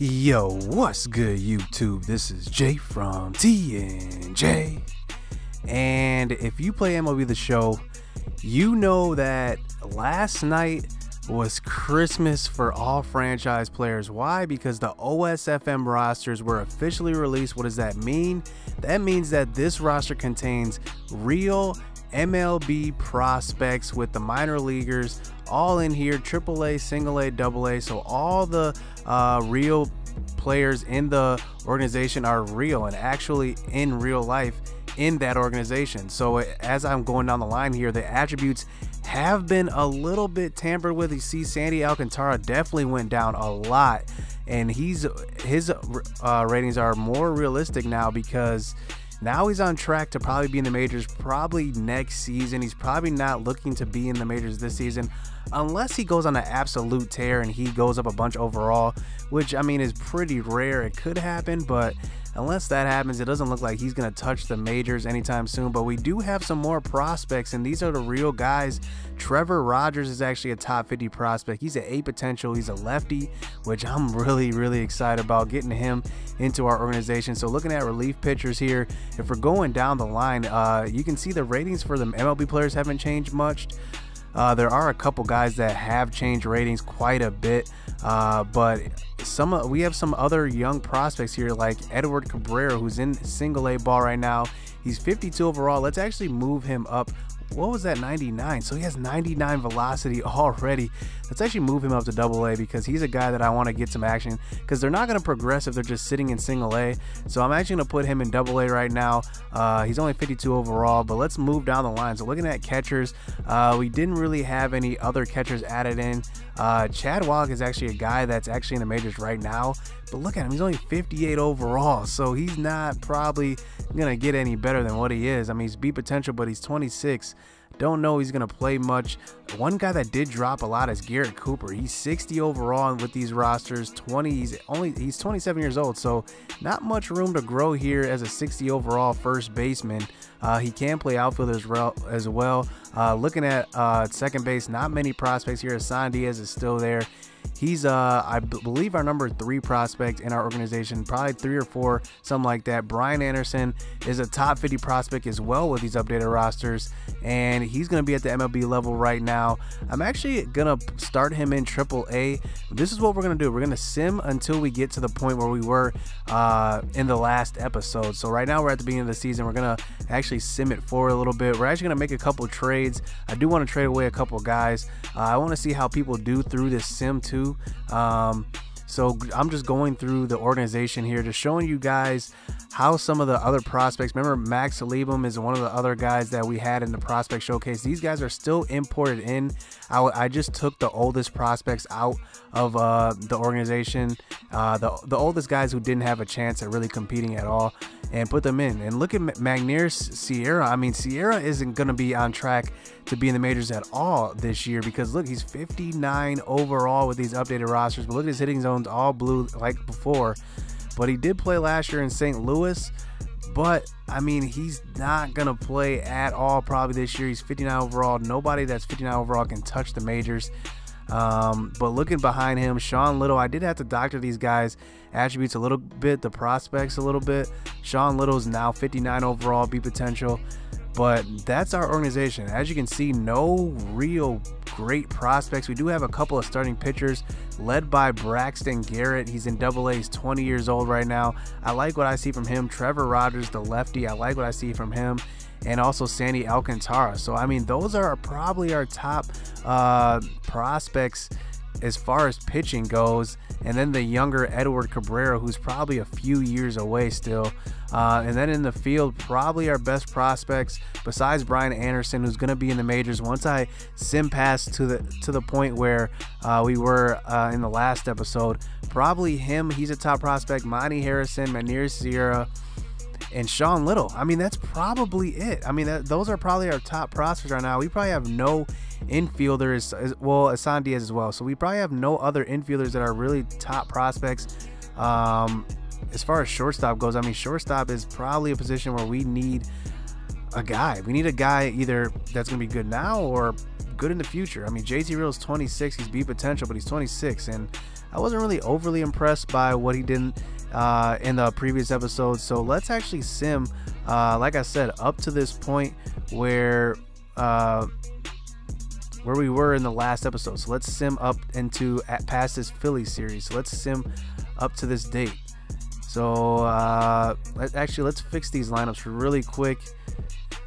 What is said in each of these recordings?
Yo, what's good, YouTube? This is Jay from TNJ. And if you play MLB The Show, you know that last night was Christmas for all franchise players. Why? Because the OSFM rosters were officially released. What does that mean? That means that this roster contains real MLB prospects with the minor leaguers all in here, AAA, single A, double A. So all the real players in the organization are real and actually in real life in that organization. So as I'm going down the line here, the attributes have been a little bit tampered with. You see Sandy Alcantara definitely went down a lot, and his ratings are more realistic now because now he's on track to probably be in the majors probably next season. He's probably not looking to be in the majors this season unless he goes on an absolute tear and he goes up a bunch overall, which I mean is pretty rare. It could happen, but unless that happens, it doesn't look like he's going to touch the majors anytime soon. But we do have some more prospects, and these are the real guys. Trevor Rogers is actually a top 50 prospect. He's an A potential. He's a lefty, which I'm really excited about getting him into our organization. So looking at relief pitchers here, if we're going down the line, you can see the ratings for the MLB players haven't changed much. There are a couple guys that have changed ratings quite a bit, but we have some other young prospects here like Edward Cabrera, who's in single A ball right now. He's 52 overall. Let's actually move him up. What was that, 99? So he has 99 velocity already. Let's actually move him up to double A because he's a guy that I want to get some action, because they're not going to progress if they're just sitting in single A. So I'm actually going to put him in double A right now. He's only 52 overall, but let's move down the line. So looking at catchers, we didn't really have any other catchers added in. Chad Wallach is actually a guy that's actually in the majors right now, but look at him, he's only 58 overall, so he's not probably gonna get any better than what he is. I mean, he's B potential, but he's 26. Don't know he's gonna play much. One guy that did drop a lot is Garrett Cooper. He's 60 overall with these rosters. He's 27 years old, so not much room to grow here as a 60 overall first baseman. He can play outfield as well. Looking at second base, not many prospects here. Hassan Diaz is still there. He's I believe our number 3 prospect in our organization, probably 3 or 4, something like that. Brian Anderson is a top 50 prospect as well with these updated rosters, and he's going to be at the MLB level right now. I'm actually going to start him in AAA. This is what we're going to do. We're going to sim until we get to the point where we were in the last episode. So right now we're at the beginning of the season. We're going to actually sim it forward a little bit. We're actually going to make a couple trades. I do want to trade away a couple guys. I want to see how people do through this sim too. So I'm just going through the organization here, just showing you guys how some of the other prospects. Remember, Max Kepler is one of the other guys that we had in the prospect showcase. These guys are still imported in. I just took the oldest prospects out of the organization, the oldest guys who didn't have a chance at really competing at all, and put them in. And look at Magneuris Sierra. I mean, Sierra isn't going to be on track to be in the majors at all this year because look, he's 59 overall with these updated rosters, but look at his hitting zones, all blue like before. But he did play last year in St. Louis, but I mean, he's not gonna play at all probably this year. He's 59 overall. Nobody that's 59 overall can touch the majors. But looking behind him, Sean Little, I did have to doctor these guys attributes a little bit, the prospects a little bit. Sean Little is now 59 overall, B potential. But that's our organization. As you can see, no real great prospects. We do have a couple of starting pitchers led by Braxton Garrett. He's in double A. He's 20 years old right now. I like what I see from him. Trevor Rogers, the lefty, I like what I see from him. And also Sandy Alcantara. So I mean, those are probably our top prospects as far as pitching goes. And then the younger Edward Cabrera, who's probably a few years away still. And then in the field, probably our best prospects besides Brian Anderson, who's going to be in the majors once I sim past to the point where we were in the last episode. Probably him. He's a top prospect. Monty Harrison, Magneuris Sierra, and Sean Little. I mean, that's probably it. I mean, those are probably our top prospects right now. We probably have no infielders, well, Hassan Diaz as well. So we probably have no other infielders that are really top prospects. As far as shortstop goes, I mean, shortstop is probably a position where we need a guy. We need a guy either that's going to be good now or good in the future. I mean, JT Real's 26. He's B potential, but he's 26. And I wasn't really overly impressed by what he did in the previous episode. So let's actually sim, like I said, up to this point where we were in the last episode. So let's sim up into past this Philly series. So let's sim up to this date. So let's fix these lineups really quick.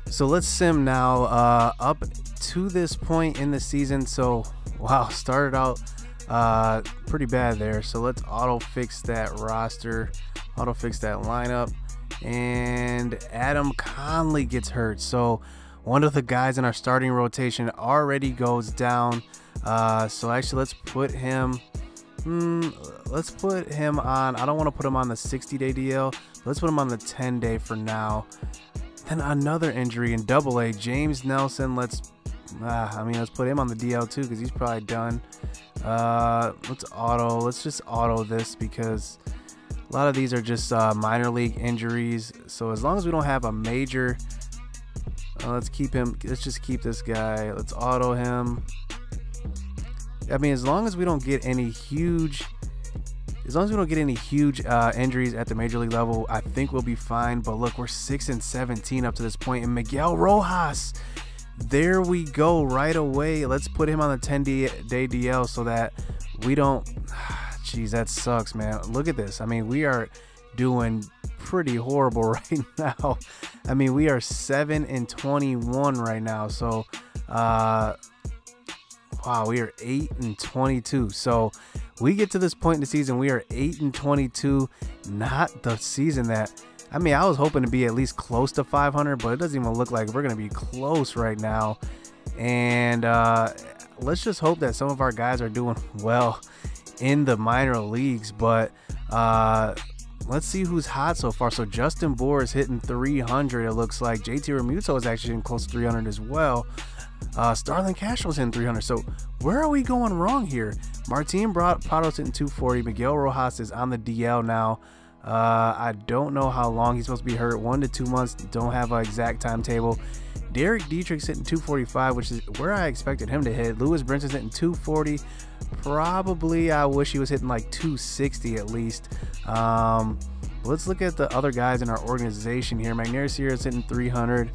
So let's sim now up to this point in the season. So wow, started out pretty bad there. So let's auto fix that roster, auto fix that lineup. And Adam Conley gets hurt, so one of the guys in our starting rotation already goes down. So actually let's put him on, I don't want to put him on the 60-day DL. Let's put him on the 10-day for now. Then another injury in AA, James Nelson. Let's put him on the DL too, because he's probably done. Let's just auto this, because a lot of these are just minor league injuries. So as long as we don't have a major, let's keep him. Let's just keep this guy. Let's auto him. I mean, as long as we don't get any huge, injuries at the major league level, I think we'll be fine. But look, we're 6-17 up to this point. And Miguel Rojas, there we go right away. Let's put him on the 10-day DL so that we don't. Jeez, that sucks, man. Look at this. I mean, we are doing pretty horrible right now. I mean, we are 7-21 right now. So wow, we are 8-22. So we get to this point in the season, we are 8-22. Not the season that, I mean, I was hoping to be at least close to 500, but it doesn't even look like we're going to be close right now. And let's just hope that some of our guys are doing well in the minor leagues. But let's see who's hot so far. So Justin Bohr is hitting 300, it looks like. JT Realmuto is actually getting close to 300 as well. Starlin Castro's hitting 300. So where are we going wrong here? Martin Prado's hitting 240. Miguel Rojas is on the DL now. I don't know how long he's supposed to be hurt. 1 to 2 months. Don't have an exact timetable. Dietrich's hitting 245, which is where I expected him to hit. Brinson's hitting 240. Probably I wish he was hitting like 260 at least. Let's look at the other guys in our organization here. Magneuris here is hitting 300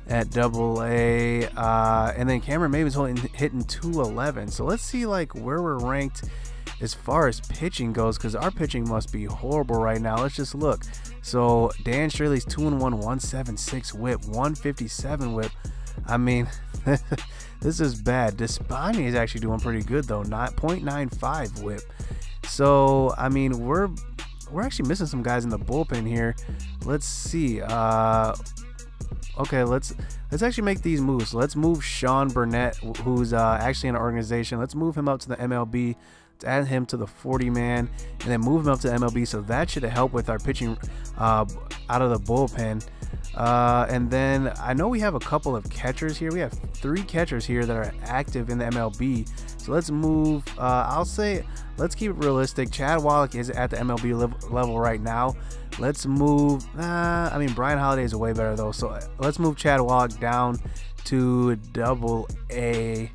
at AA, and then Cameron Maven's hitting 211. So let's see like where we're ranked as far as pitching goes, because our pitching must be horrible right now. Let's just look. So Dan Straley's 2-1, 176 whip, 157 whip. I mean, this is bad. Despani is actually doing pretty good though, 0.95 whip. So I mean, we're actually missing some guys in the bullpen here. Let's see. Okay, let's actually make these moves. So let's move Sean Burnett, who's actually in our organization. Let's move him up to the MLB. Let's add him to the 40-man, and then move him up to the MLB. So that should help with our pitching out of the bullpen. And then I know we have a couple of catchers here. We have 3 catchers here that are active in the MLB. So let's move. I'll say let's keep it realistic. Chad Wallach is at the MLB level right now. Let's move. I mean, Brian Holiday is way better though. So let's move Chad Wallach down to AA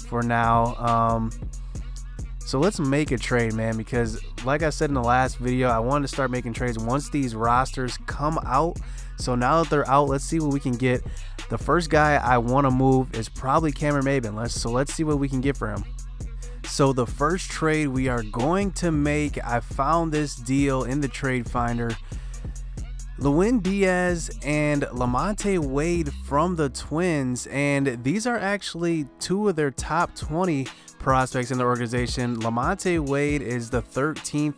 for now. So let's make a trade, man, because like I said in the last video, I wanted to start making trades once these rosters come out. So now that they're out, let's see what we can get. The first guy I want to move is probably Cameron Maven. Let's see what we can get for him. So the first trade we are going to make, I found this deal in the trade finder. Lewin Diaz and Lamonte Wade from the Twins, and these are actually 2 of their top 20 prospects in the organization. Lamonte Wade is the 13th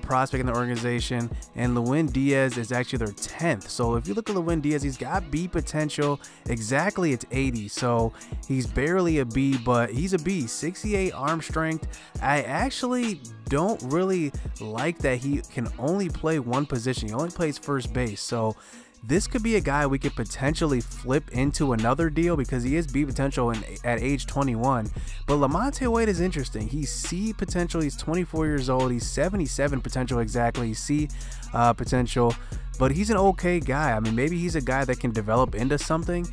prospect in the organization, and Lewin Diaz is actually their 10th. So if you look at Lewin Diaz, he's got B potential. Exactly, it's 80. So he's barely a B, but he's a B. 68 arm strength. I actually don't really like that he can only play one position. He only plays first base. So this could be a guy we could potentially flip into another deal because he is B potential at age 21. But Lamonte Wade is interesting. He's C potential. He's 24 years old. He's 77 potential exactly. He's C potential. But he's an okay guy. I mean, maybe he's a guy that can develop into something.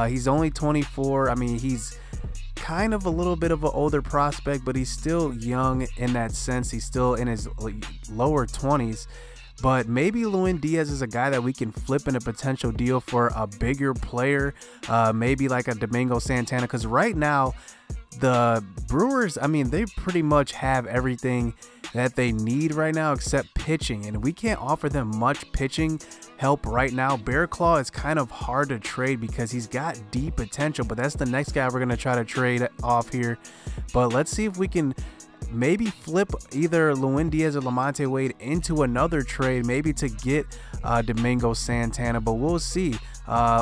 He's only 24. I mean, he's kind of a little bit of an older prospect, but he's still young in that sense. He's still in his lower 20s. But maybe Lewin Diaz is a guy that we can flip in a potential deal for a bigger player, maybe like a Domingo Santana, because right now the Brewers, I mean, they pretty much have everything that they need right now except pitching, and we can't offer them much pitching help right now. Bear Claw is kind of hard to trade because he's got deep potential, but that's the next guy we're going to try to trade off here. But let's see if we can maybe flip either Lewin Diaz or Lamonte Wade into another trade, maybe to get Domingo Santana, but we'll see.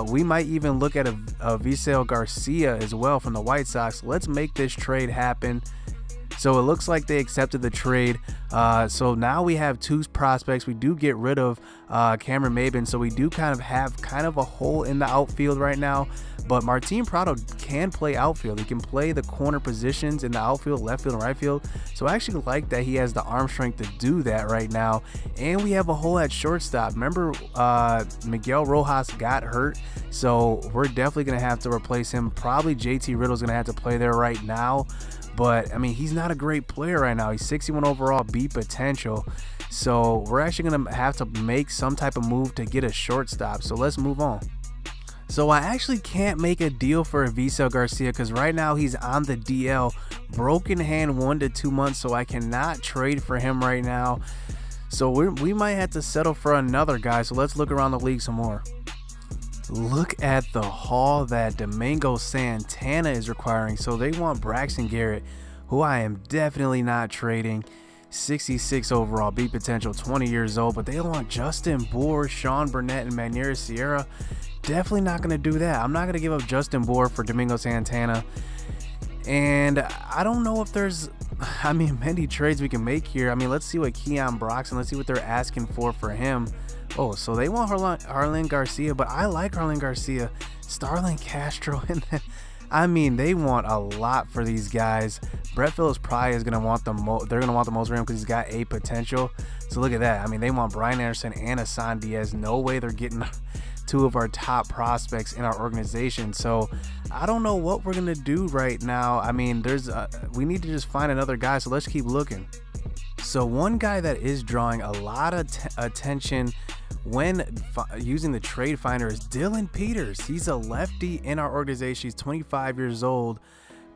We might even look at a Avisail Garcia as well from the White Sox. Let's make this trade happen. So it looks like they accepted the trade. So now we have 2 prospects. We do get rid of Cameron Maybin, so we do kind of have a hole in the outfield right now. But Martin Prado can play outfield. He can play the corner positions in the outfield, left field and right field. So I actually like that he has the arm strength to do that right now. And we have a hole at shortstop. Remember, Miguel Rojas got hurt, so we're definitely going to have to replace him. Probably JT Riddle's going to have to play there right now. But I mean, he's not a great player right now. He's 61 overall, B potential. So we're actually going to have to make some type of move to get a shortstop. So let's move on. So I actually can't make a deal for Avisail Garcia because right now he's on the DL, broken hand 1 to 2 months, so I cannot trade for him right now. So we might have to settle for another guy. So let's look around the league some more. Look at the haul that Domingo Santana is requiring. So they want Braxton Garrett, who I am definitely not trading. 66 overall, B potential, 20 years old, but they want Justin Bour, Sean Burnett, and Magneuris Sierra. Definitely not going to do that. I'm not going to give up Justin Bour for Domingo Santana. And I don't know if there's, I mean, many trades we can make here. I mean, let's see what Keon Broxton, let's see what they're asking for him. Oh, so they want Jarlin Garcia, but I like Jarlin Garcia. Starlin Castro, and then, I mean, they want a lot for these guys. Brett Phillips probably is going to want the most. They're going to want the most for him because he's got A potential. So look at that. I mean, they want Brian Anderson and Hassan Diaz. No way they're getting 2 of our top prospects in our organization. So I don't know what we're going to do right now. I mean, we need to just find another guy. So let's keep looking. So one guy that is drawing a lot of attention when using the trade finder is Dillon Peters. He's a lefty in our organization. He's 25 years old,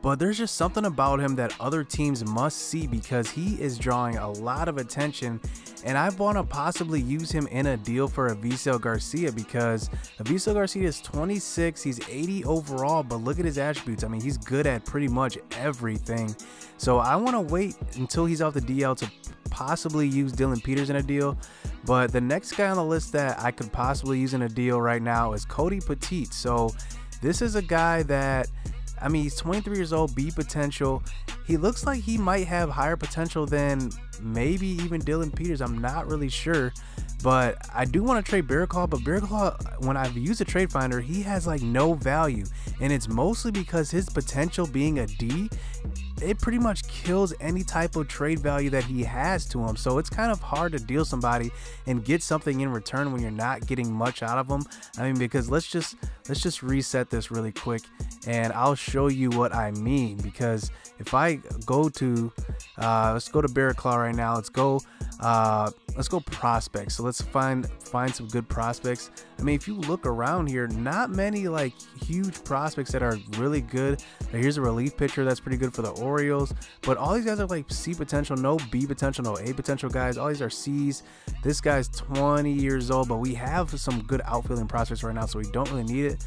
but there's just something about him that other teams must see because he is drawing a lot of attention. And I want to possibly use him in a deal for Avisail Garcia because Avisail Garcia is 26. He's 80 overall, but look at his attributes. I mean, he's good at pretty much everything. So I want to wait until he's off the DL to possibly use Dillon Peters in a deal. But the next guy on the list that I could possibly use in a deal right now is Cody Poteet. So this is a guy that, I mean, he's 23 years old, B potential. He looks like he might have higher potential than maybe even Dillon Peters. I'm not really sure, but I do want to trade Bear Claw. But Bear Claw, when I've used a trade finder, he has like no value, and it's mostly because his potential being a D, it pretty much kills any type of trade value that he has to him. So it's kind of hard to deal somebody and get something in return when you're not getting much out of them. I mean, because let's just reset this really quick and I'll show you what I mean. Because if I go to let's go to Bear Claw right now. Let's go prospects. So let's find some good prospects. I mean, if you look around here, not many like huge prospects that are really good. Here's a relief pitcher that's pretty good for the Orioles, but all these guys are like C potential, no B potential, no A potential guys. All these are C's. This guy's 20 years old, but we have some good outfielding prospects right now, so we don't really need it.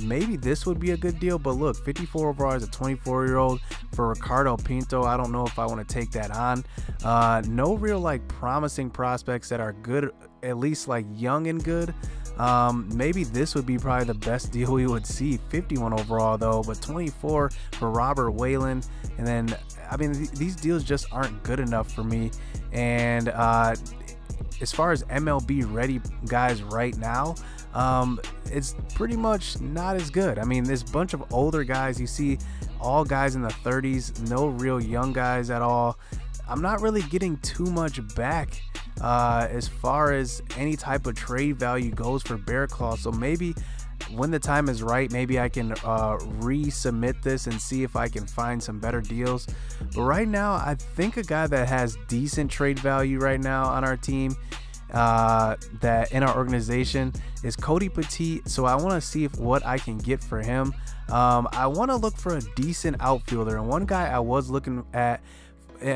Maybe this would be a good deal, but look, 54 overall as a 24-year-old for Ricardo Pinto. I don't know if I want to take that on. No real like promising prospects that are good, at least like young and good. Maybe this would be probably the best deal we would see. 51 overall though, but 24 for Robert Whalen. And then, I mean, these deals just aren't good enough for me. And as far as MLB ready guys right now, it's pretty much not as good. I mean, there's a bunch of older guys. You see all guys in the 30s, no real young guys at all. I'm not really getting too much back as far as any type of trade value goes for Bear Claw. So maybe when the time is right, maybe I can resubmit this and see if I can find some better deals. But right now, I think a guy that has decent trade value right now on our team, that in our organization, is Cody Poteet. So I want to see what I can get for him. I want to look for a decent outfielder, and one guy I was looking at,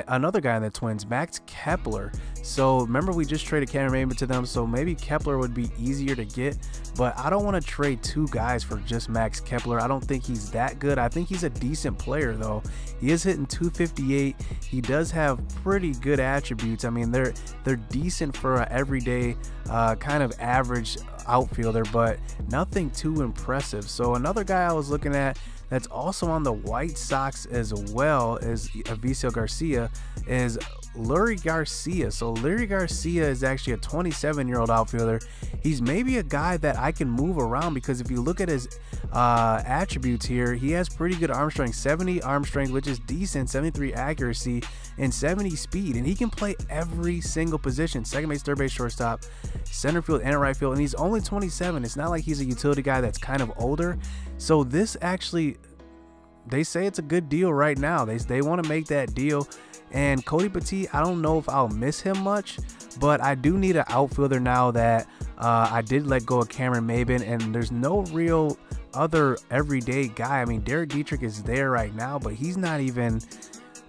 another guy in the Twins, Max Kepler. So remember, we just traded Cameron Maybin to them, so maybe Kepler would be easier to get, but I don't want to trade two guys for just Max Kepler. I don't think he's that good. I think he's a decent player though. He is hitting 258. He does have pretty good attributes. I mean, they're decent for an everyday kind of average outfielder, but nothing too impressive. So another guy I was looking at that's also on the White Sox as well as Avisail Garcia is Jarlin Garcia. So Jarlin Garcia is actually a 27-year-old outfielder. He's maybe a guy that I can move around, because if you look at his attributes here, he has pretty good arm strength, 70 arm strength, which is decent, 73 accuracy, and 70 speed, and he can play every single position: second base, third base, shortstop, center field, and right field. And he's only 27. It's not like he's a utility guy that's kind of older. So this actually, they say it's a good deal right now. They want to make that deal. And Cody Poteet, I don't know if I'll miss him much, but I do need an outfielder now that I did let go of Cameron Maybin, and there's no real other everyday guy. I mean, Dietrich is there right now, but he's not even,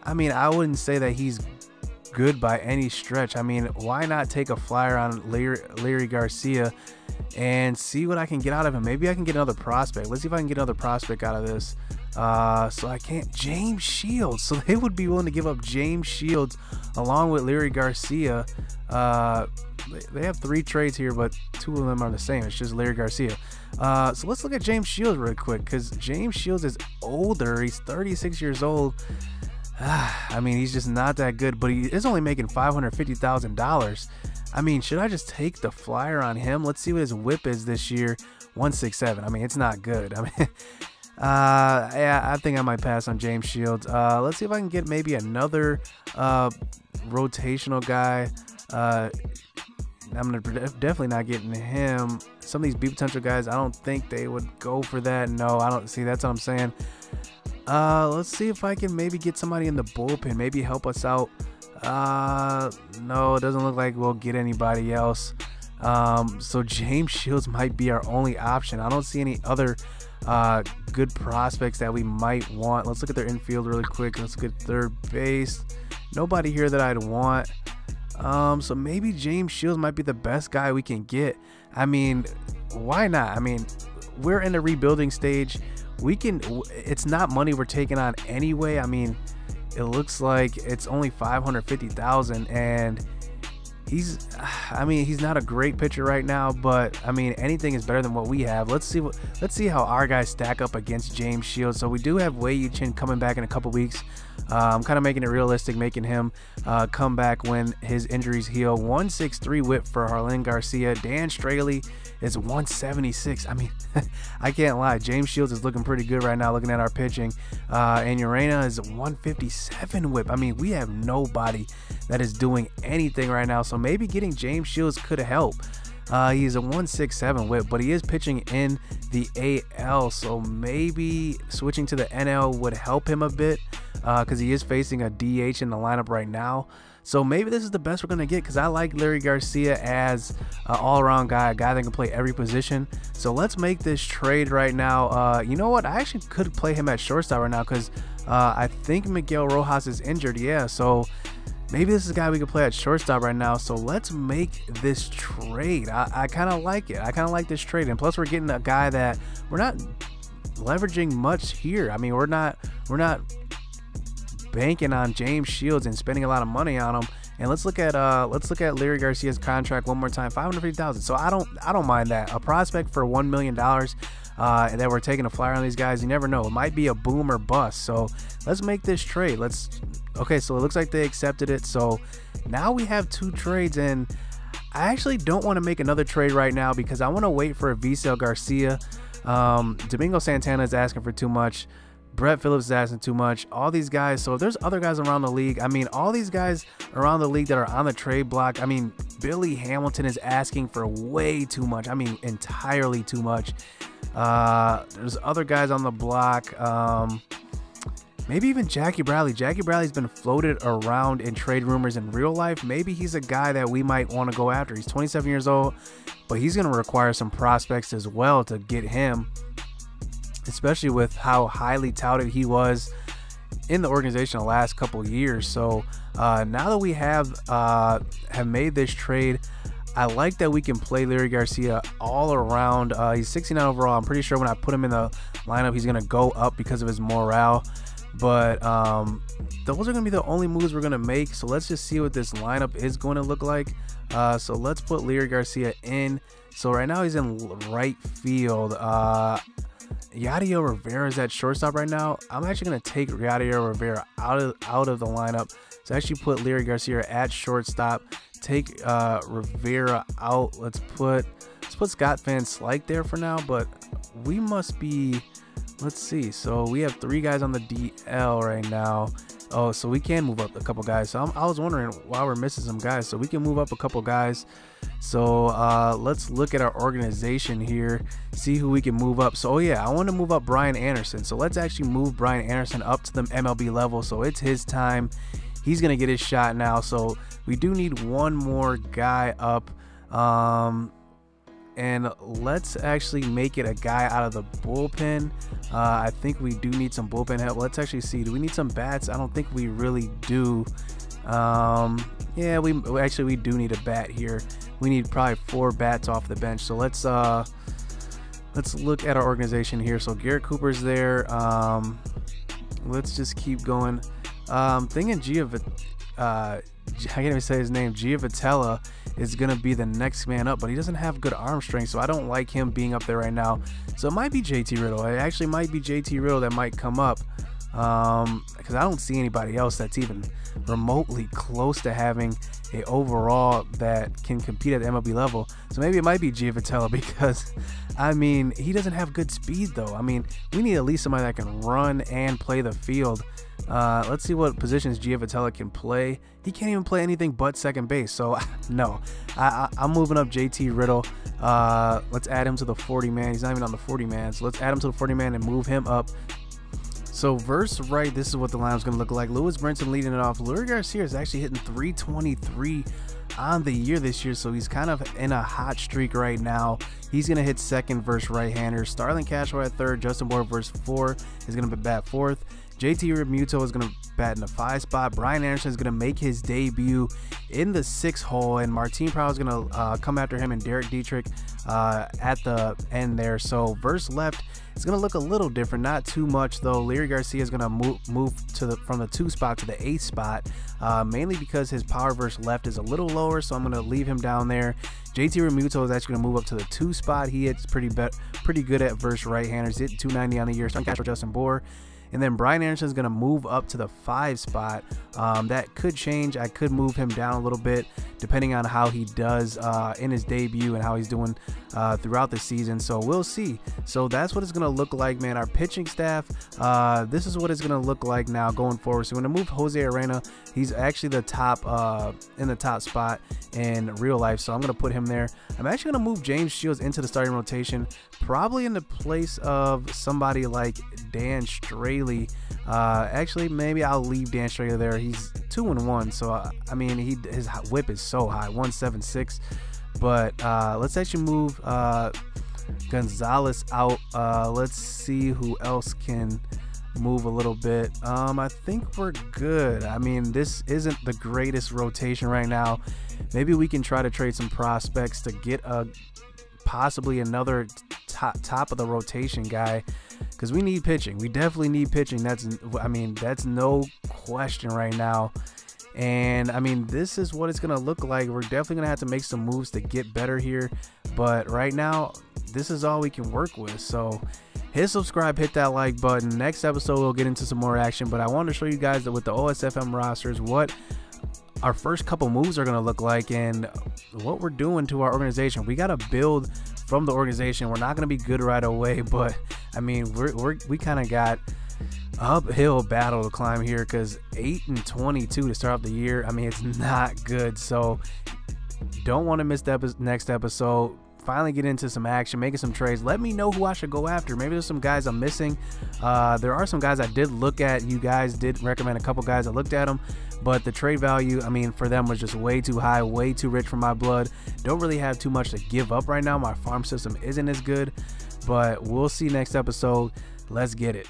I mean, I wouldn't say that he's good by any stretch. I mean, why not take a flyer on Jarlin Garcia and see what I can get out of him? Maybe I can get another prospect. Let's see if I can get another prospect out of this. So I can't. James Shields. So they would be willing to give up James Shields along with Jarlin Garcia. They have 3 trades here, but 2 of them are the same. It's just Jarlin Garcia. So let's look at James Shields real quick, because James Shields is older. He's 36 years old. I mean, he's just not that good, but he is only making $550,000. I mean, should I just take the flyer on him? Let's see what his whip is this year. 167. I mean, it's not good. I mean, yeah, I think I might pass on James Shields. Let's see if I can get maybe another rotational guy. I'm definitely not getting him. Some of these B potential guys, I don't think they would go for that. No, I don't see. That's what I'm saying. Let's see if I can maybe get somebody in the bullpen, maybe help us out. No, it doesn't look like we'll get anybody else. So James Shields might be our only option. I don't see any other good prospects that we might want. Let's look at their infield really quick. Let's look at third base. Nobody here that I'd want. So maybe James Shields might be the best guy we can get. I mean, why not? I mean, we're in the rebuilding stage. It's not money we're taking on anyway. I mean, it looks like it's only $550,000, and he's not a great pitcher right now, but I mean, anything is better than what we have. Let's see how our guys stack up against James Shields. So we do have Wei Yu-Chin coming back in a couple weeks. I'm kind of making it realistic, making him come back when his injuries heal. 163 whip for Jarlin Garcia. Dan Straley is 176. I mean, I can't lie. James Shields is looking pretty good right now, looking at our pitching. And Urena is 157 whip. I mean, we have nobody that is doing anything right now. So maybe getting James Shields could help. He's a 167 whip, but he is pitching in the AL, so maybe switching to the NL would help him a bit, because he is facing a DH in the lineup right now. So maybe this is the best we're going to get, because I like Jarlin Garcia as an all-around guy, a guy that can play every position. So let's make this trade right now. You know what? I actually could play him at shortstop right now, because I think Miguel Rojas is injured. Yeah, so maybe this is a guy we could play at shortstop right now. So let's make this trade. I kind of like it. I kind of like this trade. And plus, we're getting a guy that we're not leveraging much here. I mean, we're not banking on James Shields and spending a lot of money on him. And let's look at Jarlin Garcia's contract one more time. $550,000. So I don't mind that. A prospect for $1 million. That we're taking a flyer on these guys. You never know. It might be a boom or bust. So let's make this trade. Okay, so it looks like they accepted it. So now we have 2 trades, and I actually don't want to make another trade right now because I want to wait for Avisail Garcia. Domingo Santana is asking for too much. Brett Phillips is asking too much. All these guys. So if there's other guys around the league, I mean, all these guys around the league that are on the trade block, I mean, Billy Hamilton is asking for way too much. I mean, entirely too much. There's other guys on the block. Maybe even Jackie Bradley. Jackie Bradley's been floated around in trade rumors in real life. Maybe he's a guy that we might want to go after. He's 27 years old, but he's going to require some prospects as well to get him, especially with how highly touted he was in the organization the last couple of years. So now that we have made this trade, I like that we can play Leury Garcia all around. He's 69 overall. I'm pretty sure when I put him in the lineup, he's going to go up because of his morale. But those are going to be the only moves we're going to make. So let's just see what this lineup is going to look like. So let's put Leury Garcia in. So right now he's in right field. Yadier Rivera is at shortstop right now. I'm actually going to take Yadier Rivera out of the lineup. So actually put Leury Garcia at shortstop. Take Rivera out. Let's put Scott Van Slyke there for now. But we must be... Let's see. So we have 3 guys on the DL right now. Oh, so we can move up a couple guys. So I was wondering why we're missing some guys. So we can move up a couple guys. So let's look at our organization here, see who we can move up. So, oh yeah, I want to move up Brian Anderson. So let's actually move Brian Anderson up to the MLB level. So it's his time. He's going to get his shot now. So we do need one more guy up. And let's actually make it a guy out of the bullpen. I think we do need some bullpen help. Let's actually see. Do we need some bats? I don't think we really do. Yeah, we do need a bat here. We need probably 4 bats off the bench. So let's look at our organization here. So Garrett Cooper's there. Let's just keep going. Thinking I can't even say his name. Giavotella is going to be the next man up, but he doesn't have good arm strength, so I don't like him being up there right now. So it might be JT Riddle. It actually might be JT Riddle that might come up, because I don't see anybody else that's even remotely close to having a overall that can compete at the MLB level. So maybe it might be Giavotella, because I mean, he doesn't have good speed though. I mean, we need at least somebody that can run and play the field. Let's see what positions Giavotella can play. He can't even play anything but second base. So no, I'm moving up JT Riddle. Let's add him to the 40-man. He's not even on the 40-man. So let's add him to the 40-man and move him up. So versus right, this is what the lineup's going to look like. Lewis Brinson leading it off. Leury Garcia is actually hitting 323 on the year this year, so he's kind of in a hot streak right now. He's going to hit second versus right-handers. Starlin Castro at third. Justin Boyd versus 4 is going to bat fourth. JT Realmuto is going to bat in the 5 spot. Brian Anderson is going to make his debut in the 6 hole, and Martin Prado is going to come after him, and Derek Dietrich at the end there. So versus left, it's going to look a little different, not too much though. Leury Garcia is going to move from the 2 spot to the 8 spot, mainly because his power versus left is a little lower, so I'm going to leave him down there. JT Realmuto is actually going to move up to the 2 spot. He hits pretty good at versus right-handers. Hit 290 on the year. Starlin Castro, Justin Boyd. And then Brian Anderson is going to move up to the 5 spot. That could change. I could move him down a little bit depending on how he does in his debut and how he's doing throughout the season. So we'll see. So that's what it's going to look like, man. Our pitching staff, this is what it's going to look like now going forward. So we're going to move Jose Arena. He's actually the top in the top spot in real life, so I'm going to put him there. I'm actually going to move James Shields into the starting rotation, probably in the place of somebody like Dan Straley. Actually, maybe I'll leave Dan Straley there. He's 2-1, so I mean, his whip is so high, 176. But let's actually move Gonzalez out. Let's see who else can move a little bit. I think we're good. I mean, this isn't the greatest rotation right now. Maybe we can try to trade some prospects to get possibly another top of the rotation guy, because we need pitching. We definitely need pitching. That's no question right now. And I mean, this is what it's gonna look like. We're definitely gonna have to make some moves to get better here, but right now this is all we can work with. So hit subscribe, hit that like button. Next episode we'll get into some more action, but I wanted to show you guys that with the OSFM rosters, what our first couple moves are going to look like and what we're doing to our organization. We got to build from the organization. We're not going to be good right away, but I mean, we kind of got uphill battle to climb here, because 8-22 to start off the year, I mean, it's not good. So don't want to miss the next episode. finally get into some action, making some trades. Let me know who I should go after. Maybe there's some guys I'm missing. There are some guys I did look at. You guys did recommend a couple guys. I looked at them, but the trade value, I mean, for them was just way too high, way too rich for my blood. Don't really have too much to give up right now. My farm system isn't as good, but we'll see next episode. Let's get it.